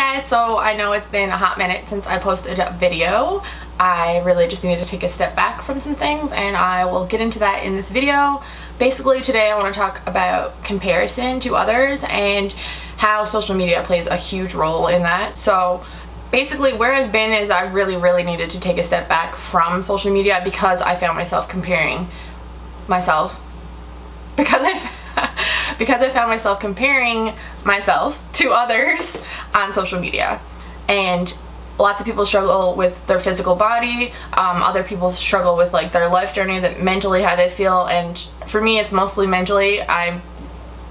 guys, so I know it's been a hot minute since I posted a video. I really just needed to take a step back from some things, and I will get into that in this video. Basically today I want to talk about comparison to others and how social media plays a huge role in that. So basically where I've been is I really needed to take a step back from social media because I found myself comparing myself because I found myself comparing myself to others on social media. And lots of people struggle with their physical body, other people struggle with like their life journey, that mentally how they feel, and for me it's mostly mentally. I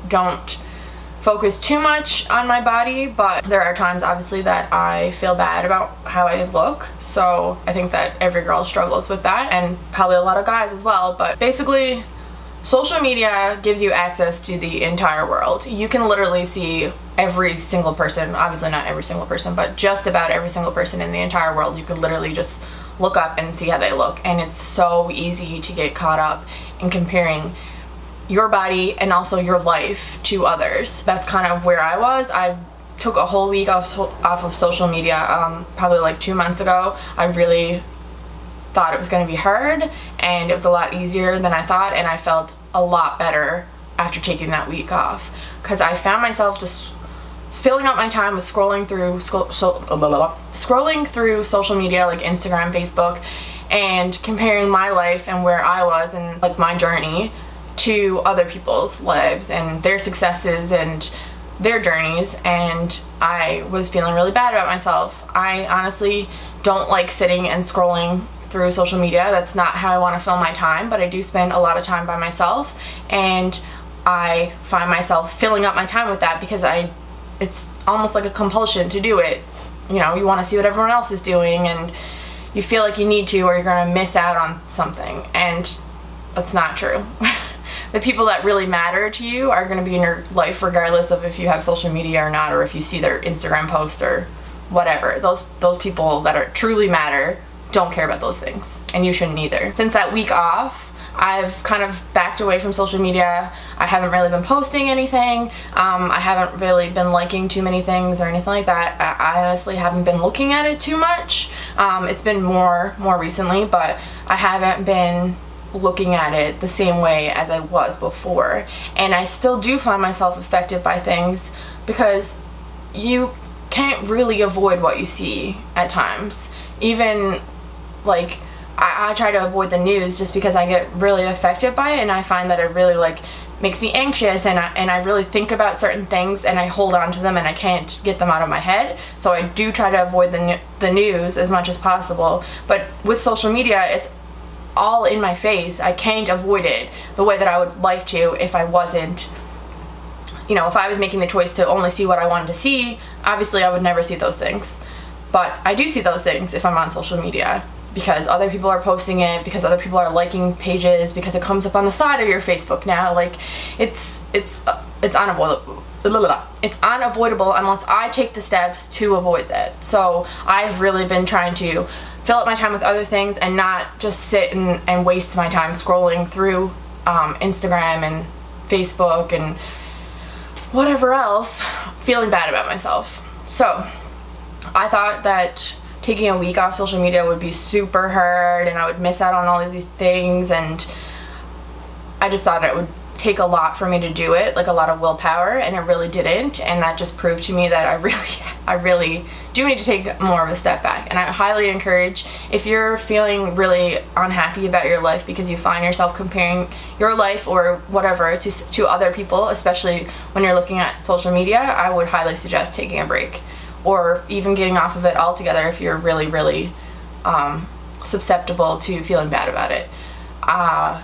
don't focus too much on my body, but there are times obviously that I feel bad about how I look, so I think that every girl struggles with that, and probably a lot of guys as well. But basically social media gives you access to the entire world. You can literally see every single person, obviously not every single person, but just about every single person in the entire world. You can literally just look up and see how they look, and it's so easy to get caught up in comparing your body and also your life to others. That's kind of where I was. I took a whole week off of social media probably like 2 months ago. I really thought it was going to be hard, and it was a lot easier than I thought, and I felt a lot better after taking that week off, because I found myself just filling up my time with scrolling through social media like Instagram, Facebook, and comparing my life and where I was and like my journey to other people's lives and their successes and their journeys, and I was feeling really bad about myself. I honestly don't like sitting and scrolling through social media. That's not how I want to fill my time, but I do spend a lot of time by myself, and I find myself filling up my time with that because it's almost like a compulsion to do it. You know, you want to see what everyone else is doing, and you feel like you need to, or you're going to miss out on something, and that's not true. The people that really matter to you are going to be in your life regardless of if you have social media or not, or if you see their Instagram post or whatever. Those people that truly matter don't care about those things, and you shouldn't either. Since that week off, I've kind of backed away from social media. I haven't really been posting anything. I haven't really been liking too many things or anything like that. I honestly haven't been looking at it too much. It's been more recently, but I haven't been looking at it the same way as I was before, and I still do find myself affected by things because you can't really avoid what you see at times. Even like I try to avoid the news just because I get really affected by it, and I find that it really like makes me anxious, and I really think about certain things and I hold on to them and I can't get them out of my head. So I do try to avoid the news as much as possible. But with social media, it's all in my face. I can't avoid it the way that I would like to if I wasn't, you know, if I was making the choice to only see what I wanted to see. Obviously I would never see those things, but I do see those things if I'm on social media because other people are posting it, because other people are liking pages, because it comes up on the side of your Facebook now. Like it's unavoidable. It's unavoidable unless I take the steps to avoid that. So I've really been trying to fill up my time with other things and not just sit and waste my time scrolling through Instagram and Facebook and whatever else, feeling bad about myself. So I thought that taking a week off social media would be super hard and I would miss out on all these things, and I just thought it would take a lot for me to do it, like a lot of willpower, and it really didn't. And that just proved to me that I really do need to take more of a step back. And I highly encourage, if you're feeling really unhappy about your life because you find yourself comparing your life or whatever to other people, especially when you're looking at social media, I would highly suggest taking a break, or even getting off of it altogether if you're really susceptible to feeling bad about it. I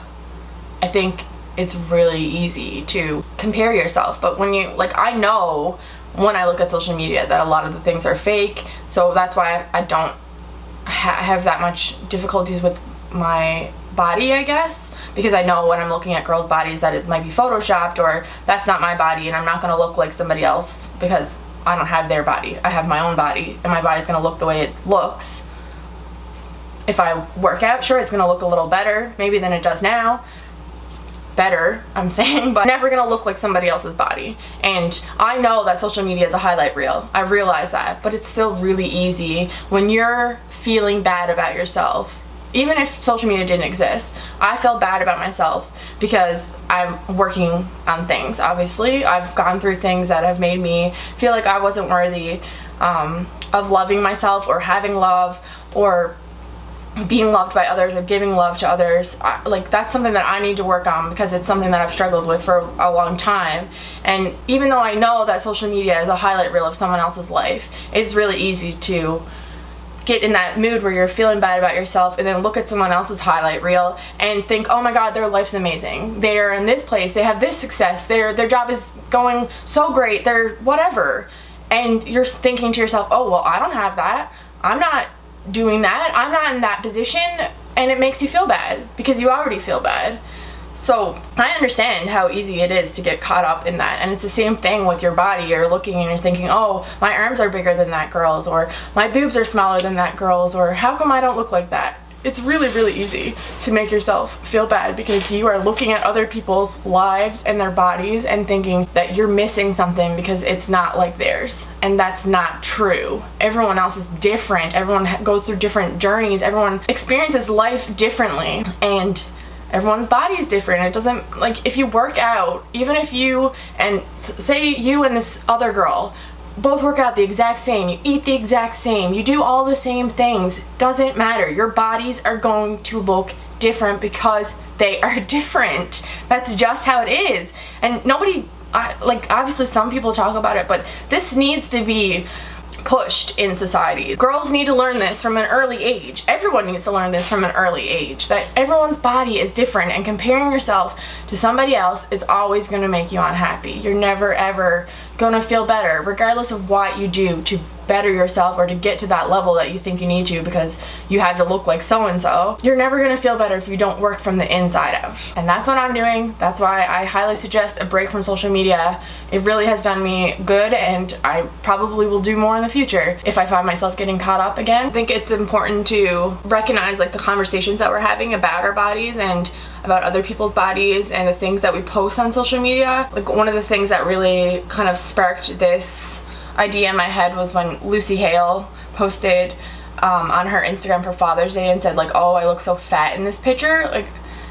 think it's really easy to compare yourself, but when you, like, I know when I look at social media that a lot of the things are fake, so that's why I don't have that much difficulties with my body, I guess, because I know when I'm looking at girls' bodies that it might be photoshopped, or that's not my body and I'm not going to look like somebody else because I don't have their body. I have my own body, and my body's going to look the way it looks. If I work out, sure, it's going to look a little better maybe than it does now, better, I'm saying, but never gonna look like somebody else's body. And I know that social media is a highlight reel. I realize that, but it's still really easy when you're feeling bad about yourself. Even if social media didn't exist, I felt bad about myself because I'm working on things. Obviously, I've gone through things that have made me feel like I wasn't worthy of loving myself or having love or being loved by others or giving love to others. Like, that's something that I need to work on because it's something that I've struggled with for a long time. And even though I know that social media is a highlight reel of someone else's life, it's really easy to get in that mood where you're feeling bad about yourself and then look at someone else's highlight reel and think, oh my god, their life's amazing, they're in this place, they have this success, their job is going so great, they're whatever, and you're thinking to yourself, oh well, I don't have that, I'm not doing that, I'm not in that position, and it makes you feel bad because you already feel bad. So I understand how easy it is to get caught up in that, and it's the same thing with your body. You're looking and you're thinking, oh, my arms are bigger than that girl's, or my boobs are smaller than that girl's, or how come I don't look like that? It's really, really easy to make yourself feel bad because you are looking at other people's lives and their bodies and thinking that you're missing something because it's not like theirs, and that's not true. Everyone else is different, everyone goes through different journeys, everyone experiences life differently, and everyone's body is different. It doesn't, like, if you work out, even if you, and say you and this other girl both work out the exact same, you eat the exact same, you do all the same things, doesn't matter. Your bodies are going to look different because they are different. That's just how it is. And nobody, like, obviously some people talk about it, but this needs to be pushed in society. Girls need to learn this from an early age. Everyone needs to learn this from an early age, that everyone's body is different, and comparing yourself to somebody else is always going to make you unhappy. You're never ever going to feel better, regardless of what you do to better yourself or to get to that level that you think you need to because you had to look like so-and-so. You're never going to feel better if you don't work from the inside out. And that's what I'm doing. That's why I highly suggest a break from social media. It really has done me good, and I probably will do more in the future if I find myself getting caught up again. I think it's important to recognize, like, the conversations that we're having about our bodies and about other people's bodies and the things that we post on social media. Like, one of the things that really kind of sparked this idea in my head was when Lucy Hale posted on her Instagram for Father's Day and said, like, oh, I look so fat in this picture. Like,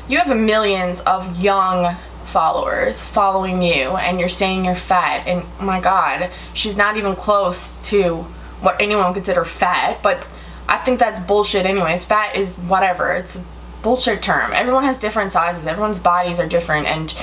you have millions of young followers following you and you're saying you're fat, and oh my god, she's not even close to what anyone would consider fat. But I think that's bullshit anyways. Fat is whatever, it's a bullshit term. Everyone has different sizes, everyone's bodies are different, and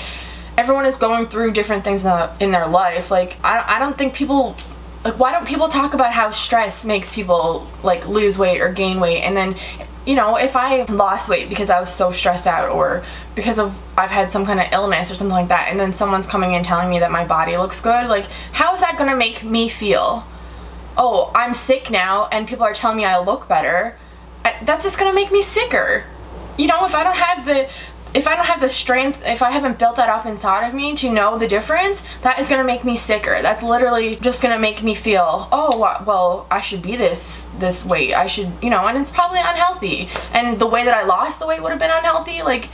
everyone is going through different things in their life. Like, I don't think people, like, why don't people talk about how stress makes people, like, lose weight or gain weight? And then, you know, if I lost weight because I was so stressed out or because of I've had some kind of illness or something like that, and then someone's coming in telling me that my body looks good, like, how is that gonna make me feel? Oh, I'm sick now and people are telling me I look better. That's just gonna make me sicker. You know, if I don't have the strength, if I haven't built that up inside of me to know the difference, that is gonna make me sicker. That's literally just gonna make me feel, oh, well, I should be this weight. I should, you know, and it's probably unhealthy. And the way that I lost the weight would have been unhealthy. Like,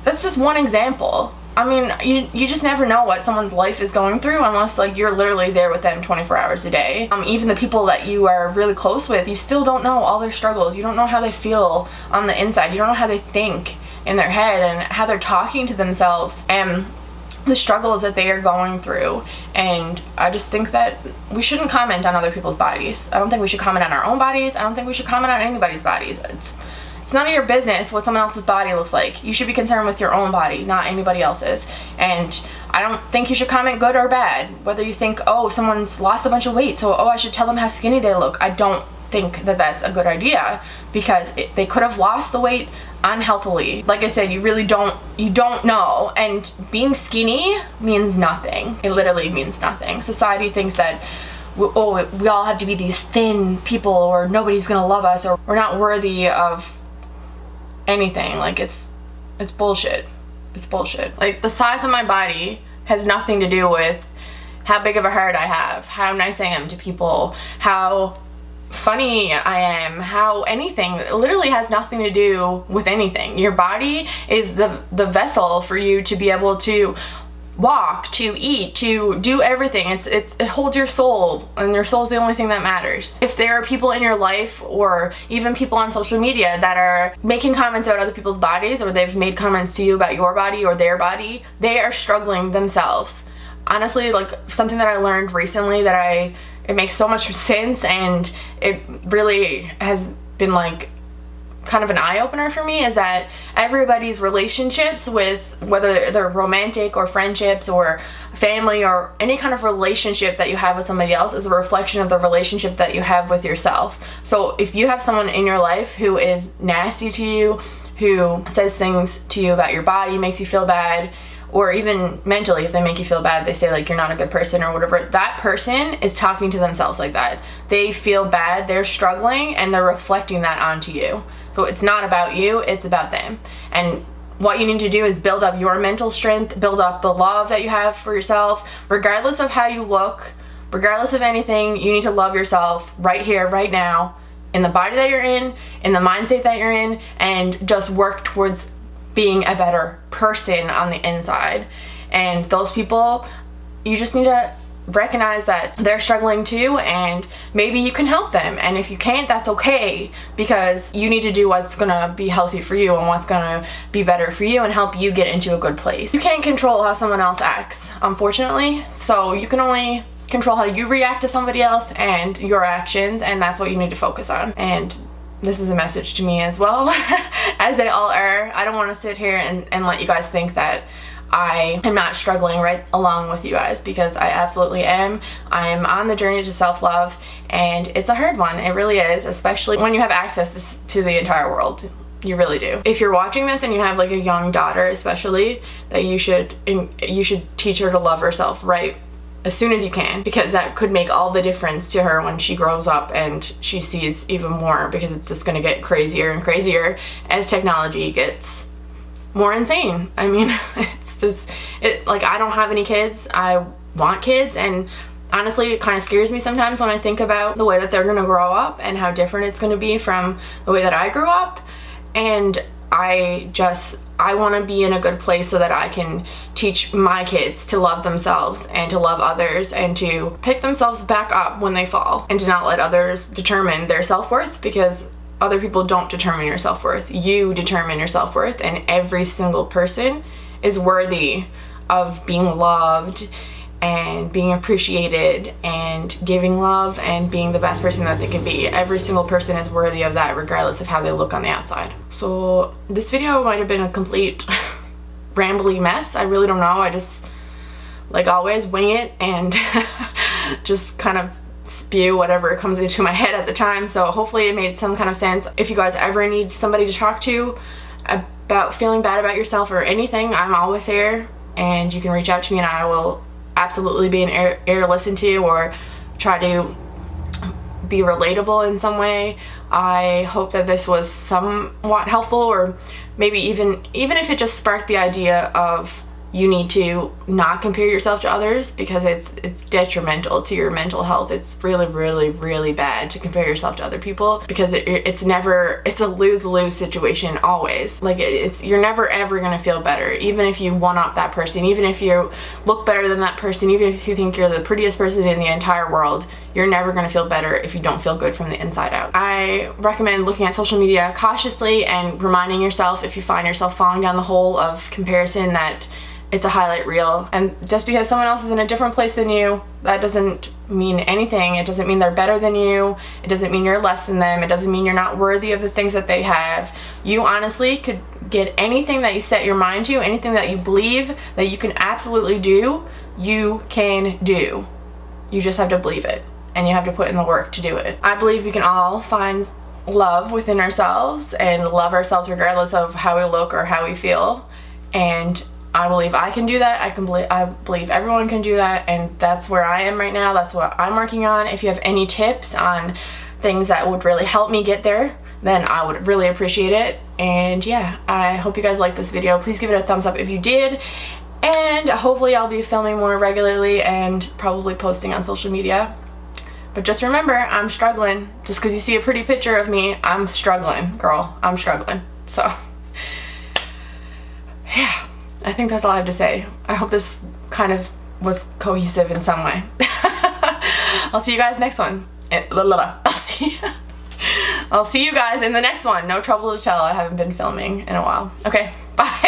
that's just one example. I mean, you just never know what someone's life is going through unless, like, you're literally there with them 24 hours a day. Even the people that you are really close with, you still don't know all their struggles. You don't know how they feel on the inside. You don't know how they think in their head and how they're talking to themselves and the struggles that they are going through. And I just think that we shouldn't comment on other people's bodies. I don't think we should comment on our own bodies. I don't think we should comment on anybody's bodies. It's none of your business what someone else's body looks like. You should be concerned with your own body, not anybody else's. And I don't think you should comment good or bad. Whether you think, oh, someone's lost a bunch of weight, so, oh, I should tell them how skinny they look. I don't think that that's a good idea because they could have lost the weight unhealthily. Like I said, you really don't know, and being skinny means nothing. It literally means nothing. Society thinks that, oh, we all have to be these thin people or nobody's gonna love us or we're not worthy of anything. Like, it's bullshit. It's bullshit. Like, the size of my body has nothing to do with how big of a heart I have, how nice I am to people, how funny I am, how anything literally has nothing to do with anything. Your body is the vessel for you to be able to walk, to eat, to do everything. It holds your soul, and your soul is the only thing that matters. If there are people in your life, or even people on social media, that are making comments about other people's bodies, or they've made comments to you about your body or their body, they are struggling themselves. Honestly, like, something that I learned recently that it makes so much sense, and it really has been like kind of an eye-opener for me, is that everybody's relationships, with whether they're romantic or friendships or family or any kind of relationship that you have with somebody else, is a reflection of the relationship that you have with yourself. So if you have someone in your life who is nasty to you, who says things to you about your body, makes you feel bad, or even mentally, if they make you feel bad, they say like you're not a good person or whatever, that person is talking to themselves like that. They feel bad, they're struggling, and they're reflecting that onto you. So it's not about you, it's about them. And what you need to do is build up your mental strength, build up the love that you have for yourself, regardless of how you look, regardless of anything. You need to love yourself right here, right now, in the body that you're in the mind state that you're in, and just work towards being a better person on the inside. And those people, you just need to recognize that they're struggling too, and maybe you can help them. And if you can't, that's okay, because you need to do what's gonna be healthy for you and what's gonna be better for you and help you get into a good place. You can't control how someone else acts, unfortunately, so you can only control how you react to somebody else and your actions, and that's what you need to focus on. And this is a message to me as well, as they all are. I don't want to sit here and let you guys think that I am not struggling right along with you guys, because I absolutely am. I am on the journey to self-love, and it's a hard one. It really is, especially when you have access to the entire world. You really do. If you're watching this and you have like a young daughter especially, that you should teach her to love herself right as soon as you can, because that could make all the difference to her when she grows up and she sees even more, because it's just going to get crazier and crazier as technology gets more insane. I mean, it's just, like, I don't have any kids. I want kids, and honestly it kind of scares me sometimes when I think about the way that they're going to grow up and how different it's going to be from the way that I grew up. And I want to be in a good place so that I can teach my kids to love themselves and to love others and to pick themselves back up when they fall, and to not let others determine their self-worth, because other people don't determine your self-worth. You determine your self-worth, and every single person is worthy of being loved and being appreciated and giving love and being the best person that they can be. Every single person is worthy of that, regardless of how they look on the outside. So this video might have been a complete rambly mess. I really don't know. I just, like always, wing it and just kind of spew whatever comes into my head at the time. So hopefully it made some kind of sense. If you guys ever need somebody to talk to about feeling bad about yourself or anything, I'm always here, and you can reach out to me and I will absolutely be an ear to listen to, or try to be relatable in some way. I hope that this was somewhat helpful, or maybe even if it just sparked the idea of you need to not compare yourself to others, because it's detrimental to your mental health. It's really, really, really bad to compare yourself to other people, because it's a lose-lose situation always. Like, you're never ever gonna feel better, even if you one-up that person, even if you look better than that person, even if you think you're the prettiest person in the entire world. You're never gonna feel better if you don't feel good from the inside out. I recommend looking at social media cautiously and reminding yourself, if you find yourself falling down the hole of comparison, that it's a highlight reel, and just because someone else is in a different place than you, that doesn't mean anything. It doesn't mean they're better than you. It doesn't mean you're less than them. It doesn't mean you're not worthy of the things that they have. You honestly could get anything that you set your mind to, anything that you believe that you can absolutely do, you can do. You just have to believe it, and you have to put in the work to do it. I believe we can all find love within ourselves and love ourselves regardless of how we look or how we feel, and I believe I can do that. I believe everyone can do that, and that's where I am right now. That's what I'm working on. If you have any tips on things that would really help me get there, then I would really appreciate it. And yeah, I hope you guys liked this video. Please give it a thumbs up if you did, and hopefully I'll be filming more regularly and probably posting on social media. But just remember, I'm struggling. Just because you see a pretty picture of me, I'm struggling, girl. I'm struggling. So, yeah, I think that's all I have to say. I hope this kind of was cohesive in some way. I'll see you guys next one. I'll see you guys in the next one. No trouble to tell. I haven't been filming in a while. Okay, bye.